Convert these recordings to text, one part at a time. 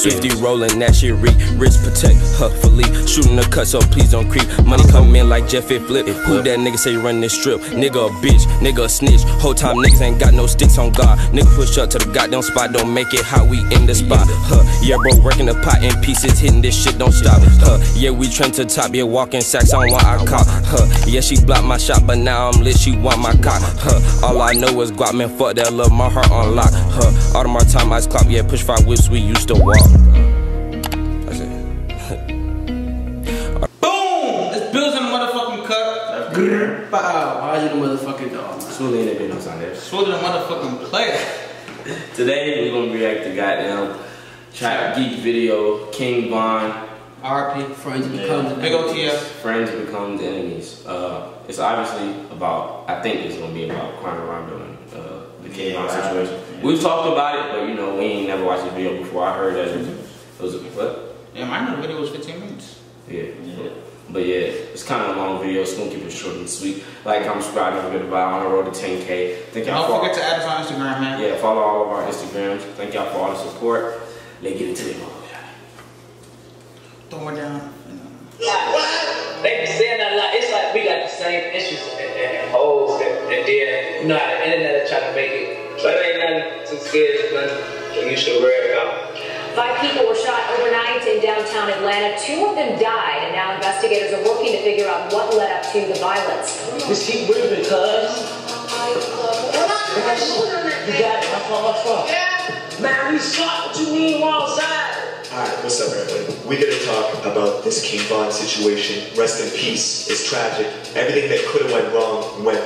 Swifty rolling, that shit reek. Rich protect, fully. Shooting the cut, so please don't creep. Money come in like Jeff it flip. Who that nigga say run this strip? Nigga a bitch, nigga a snitch. Whole time niggas ain't got no sticks on God. Nigga push up to the goddamn spot, don't make it how we in the spot. Yeah, bro, working the pot in pieces, hitting this shit, don't stop. Yeah, we trend to top, yeah, walking sacks, I don't want I cop. Yeah, she blocked my shot, but now I'm lit, she want my cock. All I know is guap, man, fuck that love, my heart on lock. All of my time, ice clock, yeah, push 5 whips, we used to walk. That's it. Boom! It's Billz in the motherfucking cut. Wow, why you the motherfucking dog, man? Swouly in the business on there. Swouly the motherfucking player. Today we're gonna react to goddamn Trap Geek video, King Von. RP. Friends becomes Big OTF. Friends becomes enemies. It's obviously about, I think it's gonna be about Quando Rondo and the King Von situation. We've talked about it, but you know, we ain't never watched this video before. I heard that it was what? Yeah, I know the video was 15 minutes. Yeah. But yeah, it's kind of a long video. It's gonna keep it short and sweet. Like, comment, subscribe, don't forget to buy on the road to 10K. Don't forget to add us on Instagram, man. Yeah, follow all of our Instagrams. Thank y'all for all the support. Let's get into it. Throw it down. What? They be saying that a lot. It's like we got the same issues and holes that then, you know, how the internet is trying to make it. But it ain't nothing too scary, nothing you should worry about. 5 people were shot overnight in downtown Atlanta. 2 of them died, and now investigators are working to figure out what led up to the violence. Just keep breathing, cuz. You got it. My fault. Yeah. Man, we shot. What you mean we're outside? Alright, what's up everybody? We gotta talk about this King Von situation. Rest in peace. It's tragic. Everything that could have went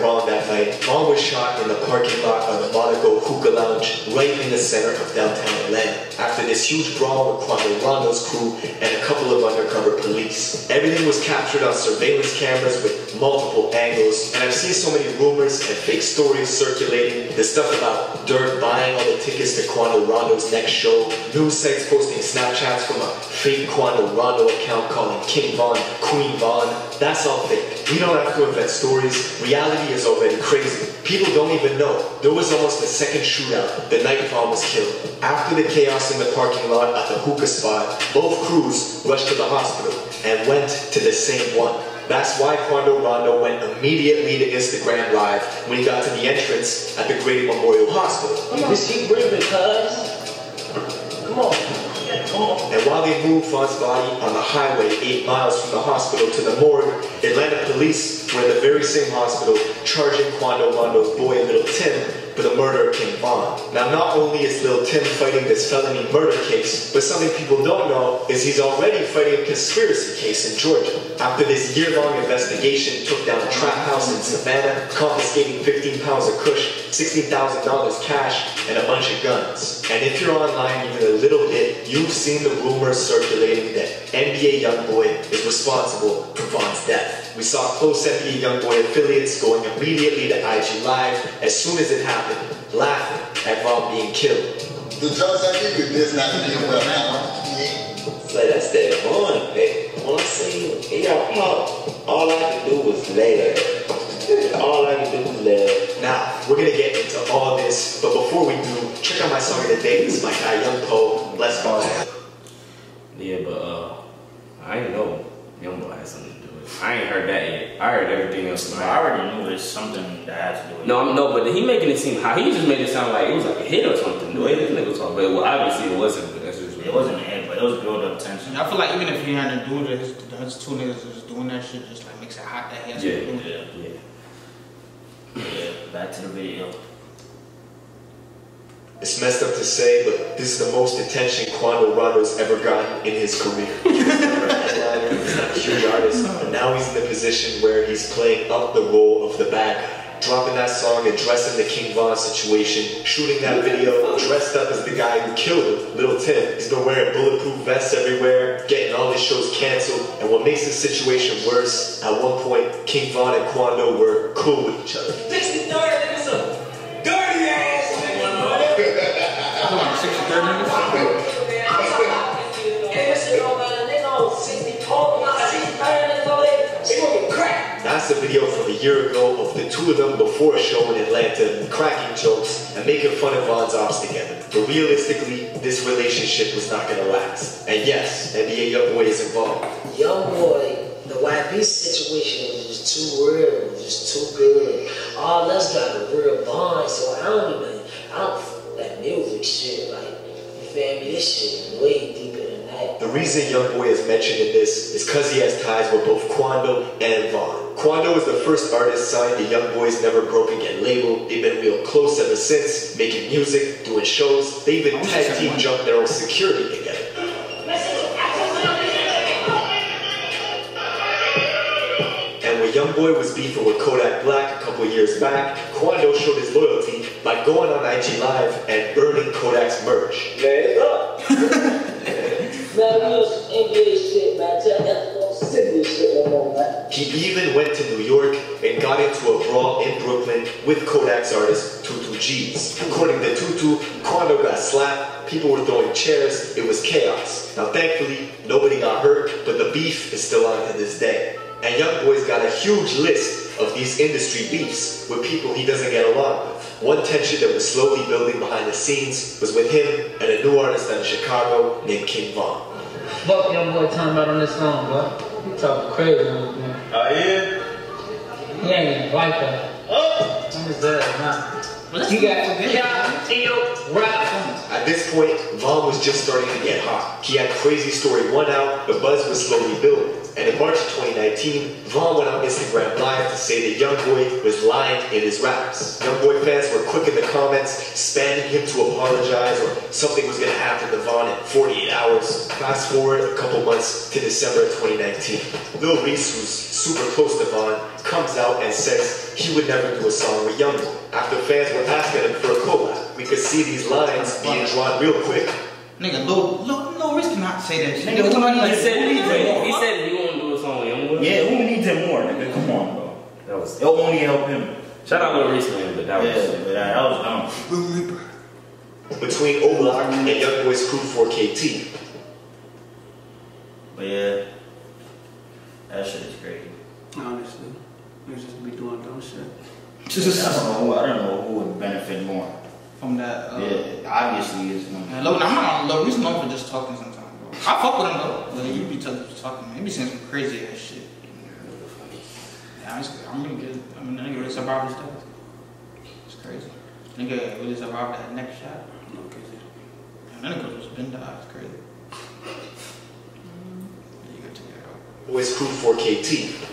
wrong that night. Von was shot in the parking lot of the Monaco Hookah Lounge right in the center of downtown Atlanta after this huge brawl with Quando Rondo's crew and a couple of undercover police. Everything was captured on surveillance cameras with multiple angles, and I've seen so many rumors and fake stories circulating. The stuff about Dirt buying all the tickets to Quando Rondo's next show, news sites posting Snapchats from a fake Quando Rondo account calling King Von Queen Von. That's all fake. We don't have to invent stories. Reality is already crazy. People don't even know. There was almost a second shootout the night Von was killed. After the chaos in the parking lot at the hookah spot, both crews rushed to the hospital and went to the same one. That's why Quando Rondo went immediately to Instagram Live when he got to the entrance at the Grady Memorial Hospital. Just keep breathing, cuz. Come on. And while they moved Von's body on the highway 8 miles from the hospital to the morgue, Atlanta police were in the very same hospital charging Quando Rondo's boy, Little Tim, for the murder of King Von. Now, not only is Little Tim fighting this felony murder case, but something people don't know is he's already fighting a conspiracy case in Georgia. After this year-long investigation took down a trap house in Savannah, confiscating 15 pounds of kush, $16,000 cash, and a bunch of guns. And if you're online even a little bit, you've seen the rumors circulating that NBA YoungBoy is responsible for Von's death. We saw close NBA YoungBoy affiliates going immediately to IG Live as soon as it happened, laughing at Von being killed. The drugs I give you this not to be well now. So that's that Von pick. When I seen it got popped, all I could do was lay there. All I could do was lay there. Now, we're gonna get into all this, but before we do, check out my song of the day. This is my guy Young Poe. Let's go. Yeah, but I didn't know YoungBoy had something to do with it. I ain't heard that yet. I heard everything else. I already knew there's something that has to do with it. No, but he making it seem how he just made it sound like it was like a hit or something. The way this nigga was talking, but well, obviously it wasn't. But that's just it wasn't a hit, but it was build up tension. I feel like even if he had to do this, those 2 niggas just doing that shit just like makes it hot that he has to do it. Yeah, back to the video. It's messed up to say, but this is the most attention Quando Rondo's ever gotten in his career. He's not a huge artist, but now he's in the position where he's playing up the role of the bad guy. Dropping that song, addressing the King Von situation, shooting that video, dressed up as the guy who killed him, Little Tim. He's been wearing bulletproof vests everywhere, getting all his shows canceled, and what makes the situation worse, at one point, King Von and Quando were cool with each other. 63rd, nigga, some dirty ass nigga. Come on, 63rd nigga? That's the video from a year ago of the 2 two of them before a show in Atlanta, cracking jokes and making fun of Von's ops together. But realistically, this relationship was not going to last. And yes, NBA YoungBoy is involved. YoungBoy, the YB situation was just too real, it was just too good. All us got a real bond, so I don't fuck that music shit, like, you feel me? This shit is way deeper than that. The reason YoungBoy is mentioned in this is because he has ties with both Quando and Von. Quando was the first artist signed to YoungBoy's Never Broken Yet label. They've been real close ever since, making music, doing shows. They even tag team jumped their own security together. And when YoungBoy was beefing with Kodak Black a couple years back, Quando showed his loyalty by going on IG Live and burning Kodak's merch. Man, it's up. Man, we on some NBA shit, man. Tell that to don't send this shit no more, man. He even went to New York and got into a brawl in Brooklyn with Kodak's artist, Tutu G's. According to Tutu, Quando got slapped, people were throwing chairs, it was chaos. Now thankfully, nobody got hurt, but the beef is still on to this day. And YoungBoy's got a huge list of these industry beefs with people he doesn't get along with. One tension that was slowly building behind the scenes was with him and a new artist out of Chicago named King Von. Fuck YoungBoy talking about on this song, bro. He talking crazy on this man. Oh, yeah? He ain't even like that. Oh! I'm just dead, nah. You got rap. At this point, Von was just starting to get hot. He had Crazy Story 1 out, the buzz was slowly building. And in March of 2019, Von went on Instagram Live to say that YoungBoy was lying in his raps. YoungBoy fans were quick in the comments, spamming him to apologize or something was going to happen to Von in 48 hours. Fast forward a couple months to December of 2019. Lil Reese, who's super close to Von, comes out and says he would never do a song with YoungBoy. After fans were asking him for a collab, we could see these lines being drawn real quick. Nigga, Lil Reese cannot say that shit. Nigga, he said he won't do a song with YoungBoy. Yeah, who needs him more, nigga? Come on, bro. It'll only help him. Shout out Lil Reese, man, but that was dumb. Between O-Block and YoungBoy's crew 4KT. But yeah, that shit is crazy. Honestly, niggas just be doing dumb shit. I don't know who would benefit more. From that, yeah, obviously is. I'm not Lil Reese known for just talking sometimes, bro. I fuck with him though, but he be talking, he be saying some crazy ass shit. Yeah, I'm gonna get. I mean, the nigga really survived his death. It's crazy. Nigga really survived that next shot. And that nigga just been died. It's crazy. You gotta check it out. Boys Crew 4KT.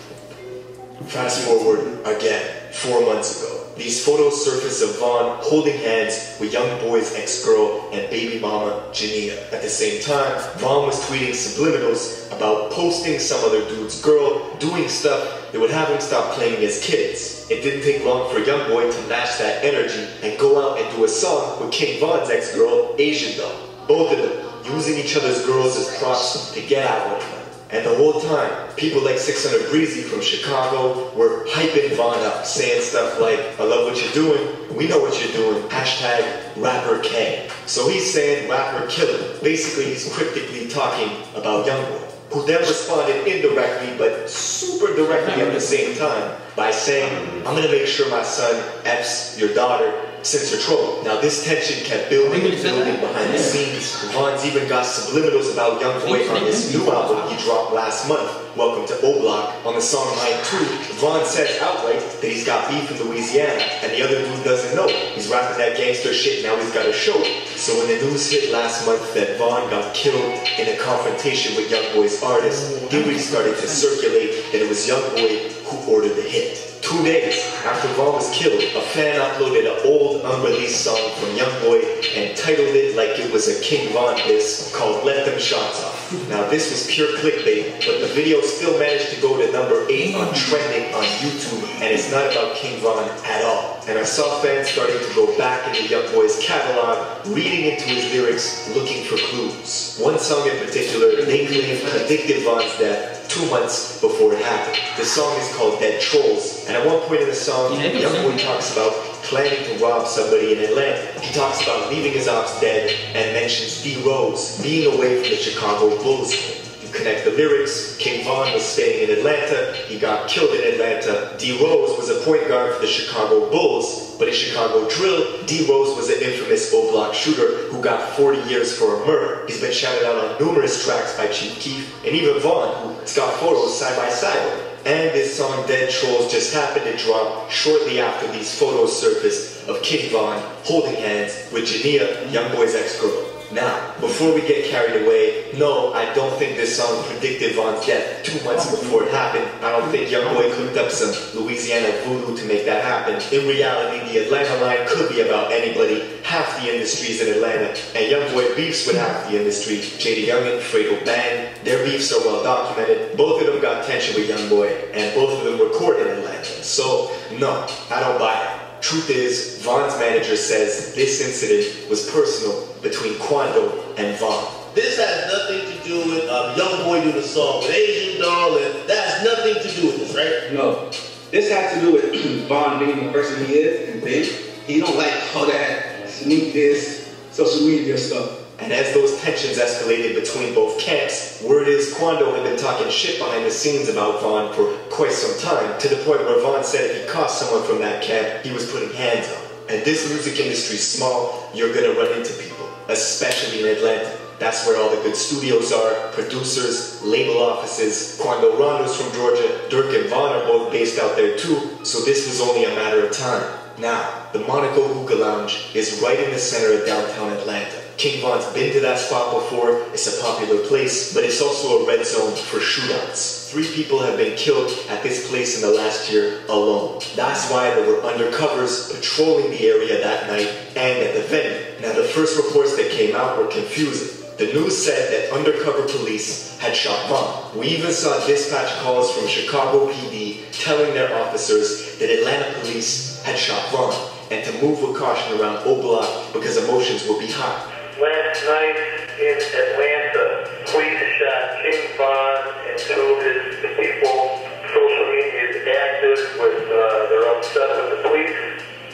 Fast forward again, 4 months ago. These photos surface of Von holding hands with YoungBoy's ex-girl and baby mama, Janina. At the same time, Von was tweeting subliminals about posting some other dude's girl, doing stuff that would have him stop claiming his kids. It didn't take long for YoungBoy to match that energy and go out and do a song with King Von's ex-girl, Asian Doll. Both of them using each other's girls as props to get at one another. And the whole time, people like 600 Breezy from Chicago were hyping Von up, saying stuff like, I love what you're doing, we know what you're doing, hashtag rapper K. So he's saying rapper killer. Basically, he's cryptically talking about YoungBoy, who then responded indirectly but super directly at the same time by saying, I'm gonna make sure my son F's your daughter since her trouble. Now this tension kept building and building behind the scenes. Von's even got subliminals about YoungBoy on his new album he dropped last month, Welcome to O-Block. On the song Line 2, Von says outright that he's got beef in Louisiana, and the other dude doesn't know. He's rapping that gangster shit, now he's got to show it. So when the news hit last month that Von got killed in a confrontation with YoungBoy's artist, theories started to circulate that it was YoungBoy who ordered the hit. 2 days after Von was killed, a fan uploaded an old unreleased song from YoungBoy and titled it like it was a King Von diss called Let Them Shots Off. Now this was pure clickbait, but the video still managed to go to number 8 on trending on YouTube, and it's not about King Von at all. And I saw fans starting to go back into YoungBoy's catalog, reading into his lyrics, looking for clues. One song in particular, they claim predicted Von's death 2 months before it happened. The song is called Dead Trolls, and at one point in the song, YoungBoy talks about planning to rob somebody in Atlanta. He talks about leaving his ops dead and mentions D. Rose being away from the Chicago Bulls. You connect the lyrics, King Von was staying in Atlanta, he got killed in Atlanta. D. Rose was a point guard for the Chicago Bulls, but in Chicago drill, D. Rose was an infamous O-Block shooter who got 40 years for a murder. He's been shouted out on numerous tracks by Chief Keef, and even Von, who's got photos side by side with him. And this song, Dead Trolls, just happened to drop shortly after these photos surfaced of King Von holding hands with Jania, Youngboy's ex-girl. Now, before we get carried away, no, I don't think this song predicted Von's death 2 months before it happened. I don't think Youngboy cooked up some Louisiana voodoo to make that happen. In reality, the Atlanta line could be about anybody. Half the industry's in Atlanta, and Youngboy beefs with half the industry. J.D. Youngin, Fredo Bang, their beefs are well documented. Both of them got tension with Youngboy, and both of them recorded in Atlanta. So, no, I don't buy it. Truth is, Von's manager says this incident was personal between Quando and Von. This has nothing to do with Youngboy doing a song with Asian Doll, and that has nothing to do with this, right? No. This has to do with Von being the person he is, and then he don't like all that sneak this, social media stuff. And as those tensions escalated between both camps, word is Quando had been talking shit behind the scenes about Von for quite some time, to the point where Von said if he caught someone from that camp, he was putting hands on. And this music industry's small, you're gonna run into people, especially in Atlanta. That's where all the good studios are, producers, label offices. Quando Rondo's from Georgia, Dirk and Von are both based out there too, so this was only a matter of time. Now, the Monaco Hookah Lounge is right in the center of downtown Atlanta. King Von's been to that spot before, it's a popular place, but it's also a red zone for shootouts. 3 people have been killed at this place in the last year alone. That's why there were undercovers patrolling the area that night and at the venue. Now the first reports that came out were confusing. The news said that undercover police had shot Von. We even saw dispatch calls from Chicago PD telling their officers that Atlanta police had shot Von and to move with caution around O-Block because emotions will be high. Last night in Atlanta, police shot King Von and 2 of his people. Social media is active with, they're upset with the police.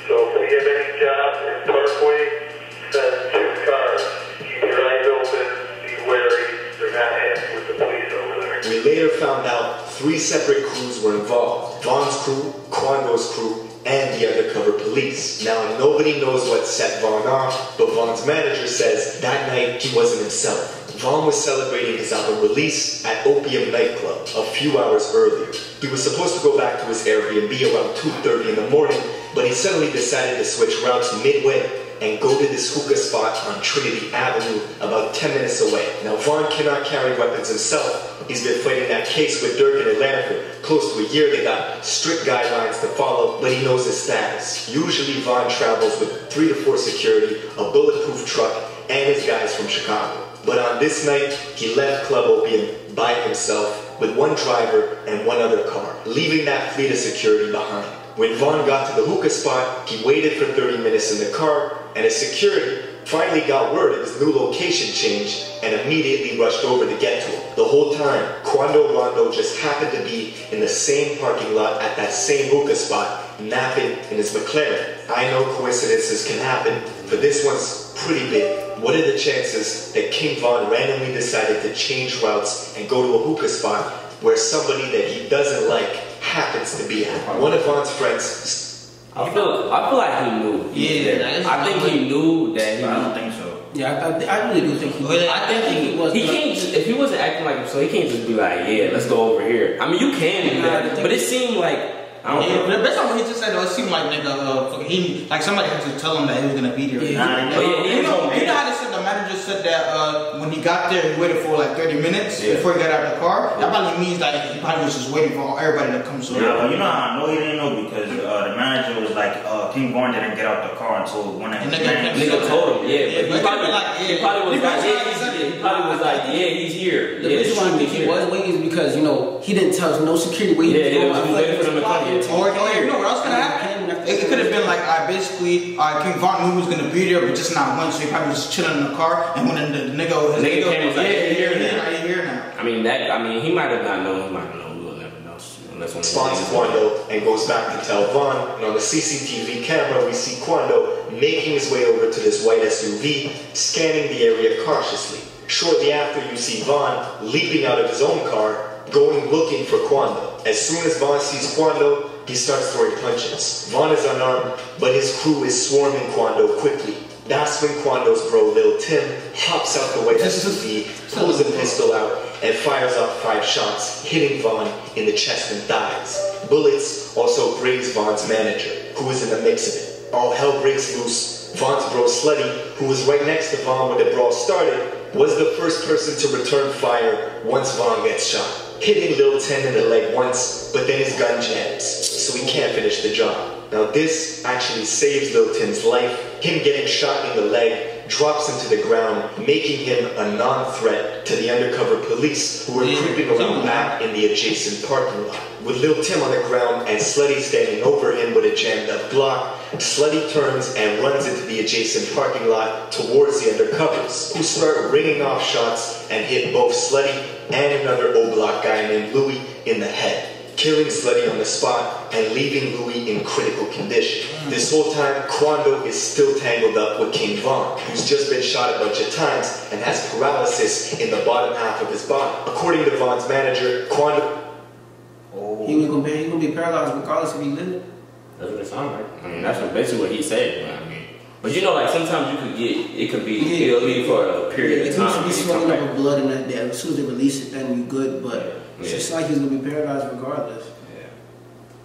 So if we have any jobs in Parkway, send 2 cars. Keep your eyes open, be wary, they're not happy with the police over there. We later found out 3 separate crews were involved. Von's crew, Quando's crew, and the undercover police. Now, nobody knows what set Von off, but Von's manager says that night he wasn't himself. Von was celebrating his album release at Opium nightclub a few hours earlier. He was supposed to go back to his Airbnb around 2:30 in the morning, but he suddenly decided to switch routes midway and go to this hookah spot on Trinity Avenue about 10 minutes away. Now, Von cannot carry weapons himself. He's been fighting that case with Dirk in Atlanta for close to a year. They got strict guidelines to follow, but he knows his status. Usually, Von travels with 3 to 4 security, a bulletproof truck, and his guys from Chicago. But on this night, he left Club Opium by himself with 1 driver and 1 other car, leaving that fleet of security behind. When Von got to the hookah spot, he waited for 30 minutes in the car, and his security finally got word of his new location change and immediately rushed over to get to him. The whole time, Quando Rondo just happened to be in the same parking lot at that same hookah spot, napping in his McLaren. I know coincidences can happen, but this one's pretty big. What are the chances that King Von randomly decided to change routes and go to a hookah spot where somebody that he doesn't like happens to be at? One of Von's friends. I feel like he knew. Yeah, I think he knew that. I don't think so. Yeah, I really do think he was. I think he was. He can't just, if he wasn't acting like him, so he can't just be like, yeah, let's go over here. I mean, you can do that, but it seemed like, I don't know. That's not what he just said. It seemed like he like somebody had to tell him that he was gonna be there. You know how they said the manager said that when he got there, he waited for like 30 minutes before he got out of the car. That probably means that he probably was just waiting for everybody to come. So but you know how I know he didn't know because the manager was like, King Von didn't get out the car until one of his nigga told him, he probably was like, he's here. The reason why I think he was waiting is because he didn't tell us no security where he was going. He was waiting for them to come. Or you know what else could happen? It could have been like, basically, King Von knew he was gonna be there, but just not once. So he probably was just chilling in the car, and when the nigga came, was like, "You're here now." I mean, he might have not known. He might have known. We'll never know. Spawns Quando and goes back to tell Von. And on the CCTV camera, we see Quando making his way over to this white SUV, scanning the area cautiously. Shortly after, you see Vaughn leaping out of his own car, going looking for Quando. As soon as Vaughn sees Quando, he starts throwing punches. Vaughn is unarmed, but his crew is swarming Quando quickly. That's when Quando's bro, Lil Tim, hops out the way SBC, pulls a pistol out, and fires off 5 shots, hitting Vaughn in the chest and thighs. Bullets also graze Vaughn's manager, who is in the mix of it. All hell breaks loose. Vaughn's bro, Slutty, who was right next to Vaughn when the brawl started, was the first person to return fire once Vaughn gets shot, hitting Lil Tim in the leg once, but then his gun jams, so he can't finish the job. Now this actually saves Lil Tim's life. Him getting shot in the leg drops him to the ground, making him a non-threat to the undercover police who were creeping around back in the adjacent parking lot. With Lil Tim on the ground and Slutty standing over him with a jammed up Glock, Slutty turns and runs into the adjacent parking lot towards the undercovers, who start ringing off shots and hit both Slutty and another O-Block guy named Louie in the head, killing Slutty on the spot and leaving Louie in critical condition. This whole time, Quando is still tangled up with King Von, who's just been shot a bunch of times and has paralysis in the bottom half of his body. According to Von's manager, Quando... He was gonna be paralyzed regardless if he lived. That's what it sounds like. I mean, that's basically what he said. I mean, but you know, like sometimes you could get, it'll be for a period of time. He should be swelling up with blood in that day. As soon as they release it, then you good. But it's just like he's gonna be paralyzed regardless.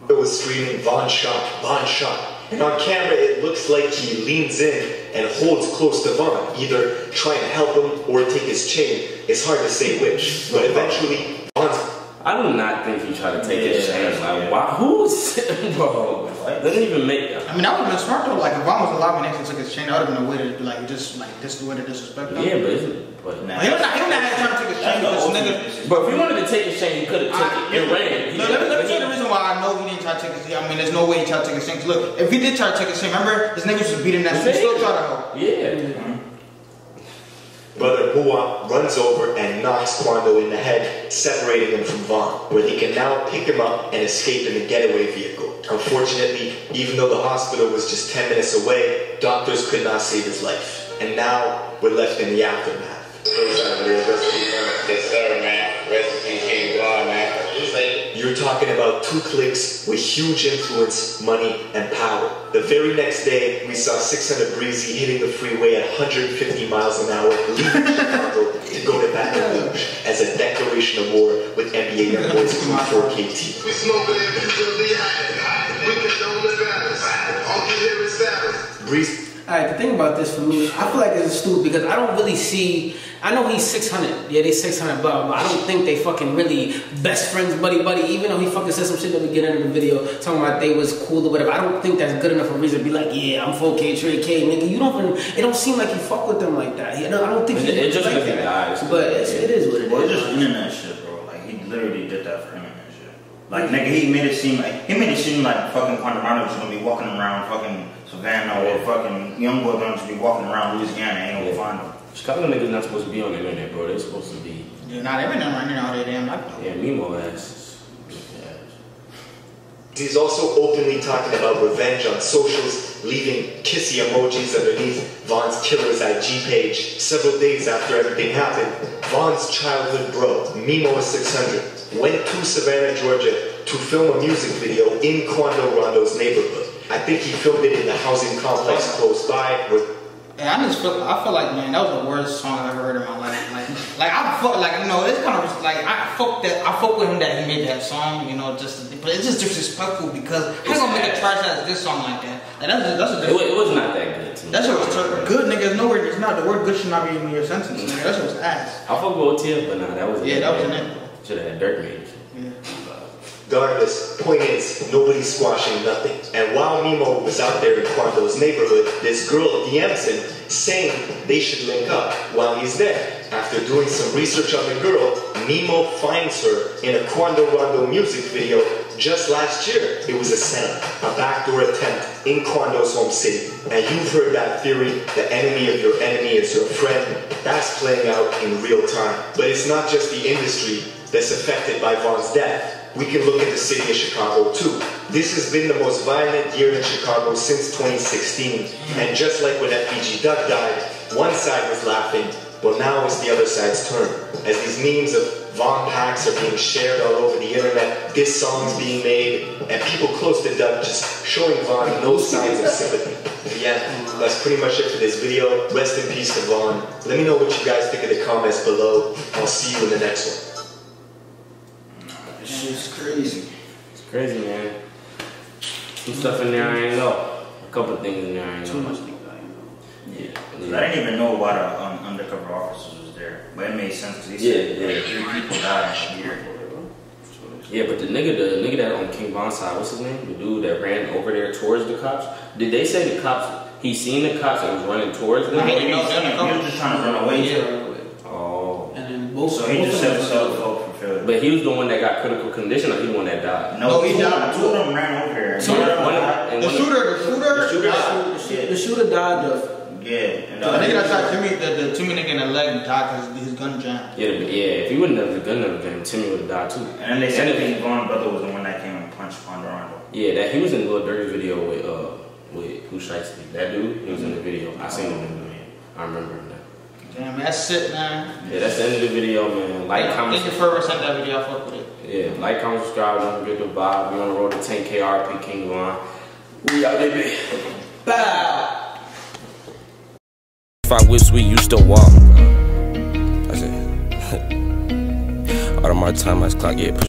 It was screaming, Von shot, Von shot. And on camera, it looks like he leans in and holds close to Von, either trying to help him or take his chain. It's hard to say which, but eventually, Von's... I do not think he tried to take his chain. Like, why? Who's... Bro, doesn't even make... I mean, that would have been smart though. Like, if Von was alive and actually took his chain, that would have been a way to, like, just, like, this is the way to disrespect him. Yeah, but isn't... But nah. He don't have time to take his chain because nigga... But if he wanted to take his chain, he could have took it and ran. No, let me tell you the reason why I know he didn't try to take his chain. I mean, there's no way he tried to take his chain. Look, if he did try to take his chain, remember, his niggas was beating that shit. He still tried to help. Yeah. Brother Bua runs over and knocks Quando in the head, separating him from Von, where they can now pick him up and escape in the getaway vehicle. Unfortunately, even though the hospital was just 10 minutes away, doctors could not save his life. And now, we're left in the aftermath. Yes, sir, man. Recipe King Von, man. You're talking about 2 cliques with huge influence, money, and power. The very next day, we saw 600 Breezy hitting the freeway at 150 miles an hour, leaving Chicago to go to Baton Rouge as a declaration of war with NBA YoungBoy's Crew 4KT. We smoking it, we high. We condone the violence. All you hear is silence. Breezy. Alright, the thing about this for me, I feel like it's stupid because I don't really see. I know he's 600. Yeah, they 600 but I don't think they fucking really best friends, buddy. Even though he fucking said some shit that we get into the video talking about they was cool or whatever. I don't think that's good enough a reason to be like, yeah, I'm 4K, Trey K, nigga. You don't even. It don't seem like you fuck with them like that. You know, I don't think it just like that. But it is what it is. Well, it's just internet shit, bro. Like he literally did that for internet shit. Like nigga, he made it seem like fucking Quando was gonna be walking around fucking Savannah or fucking young boy gonna just be walking around Louisiana and ain't gonna find him. Chicago niggas not supposed to be on the internet, bro. They're supposed to be. Yeah, nah, they been running all day damn night. Yeah, Mimo ass. He's also openly talking about revenge on socials, leaving kissy emojis underneath Von's killer's IG page. Several days after everything happened, Von's childhood bro, Mimo600, went to Savannah, Georgia to film a music video in Quando Rondo's neighborhood. I think he filmed it in the housing complex close by. Yeah, I feel like, man, that was the worst song I've ever heard in my life. It's kind of like I fuck with him that he made that song, you know, but it's just disrespectful because how you gonna make a trash ass this song like that? Like, it was not that good. That shit was good, nigga. It's not the word good should not be in your sentence, nigga. That shit was ass. I fuck with OTF, but nah, that was that wasn't it. Should have had Dirk made it. Yeah. Regardless, point is, nobody's squashing nothing. And while Mimo was out there in Quando's neighborhood, this girl DMs him saying they should link up while he's there. After doing some research on the girl, Mimo finds her in a Quando Rondo music video just last year. It was a setup, a backdoor attempt in Quando's home city. And you've heard that theory, the enemy of your enemy is your friend. That's playing out in real time. But it's not just the industry that's affected by Von's death. We can look at the city of Chicago too. This has been the most violent year in Chicago since 2016. And just like when FBG Duck died, one side was laughing Well, now it's the other side's turn. As these memes of Von packs are being shared all over the internet, this song's being made, and people close to Doug just showing Von no signs of sympathy. But yeah, that's pretty much it for this video. Rest in peace to Von. Let me know what you guys think in the comments below. I'll see you in the next one. This shit's crazy. It's crazy, man. Some stuff in there I ain't know. A couple of things in there I ain't know. Too much things I ain't know. I didn't even know why the undercover officers was there, but it made sense because he said 3 people died here. Yeah, but the nigga that on King Von's side, what's his name? The dude that ran over there towards the cops. Did they say the cops? He seen the cops and was running towards them. He was just trying to run away. Oh. And then both. So he just set himself up for failure. But he was the one that got critical condition, or he the one that died? No, he died. 2 of them ran over here. The shooter died. And the nigga that shot Timmy, the Timmy nigga in the leg died because his gun jammed. Yeah, if he wouldn't have the gun never jammed, Timmy would have died too. And then they said that Von's brother was the one that came and punched Ponderando. Yeah, that he was in the Little Dirty video with Who Shiesty. That dude, he was in the video. I seen him in the video. I remember him now. Damn, that's it, man. Yeah, that's the end of the video, man. Like, comment. Thank you for sending that video. I fuck with it. Yeah, like, comment, subscribe. Don't forget to vibe. We on the road to 10K RP King Von. We out, baby. Bow. If I wish we used to walk. That's it. Out of my time, I clock, yeah.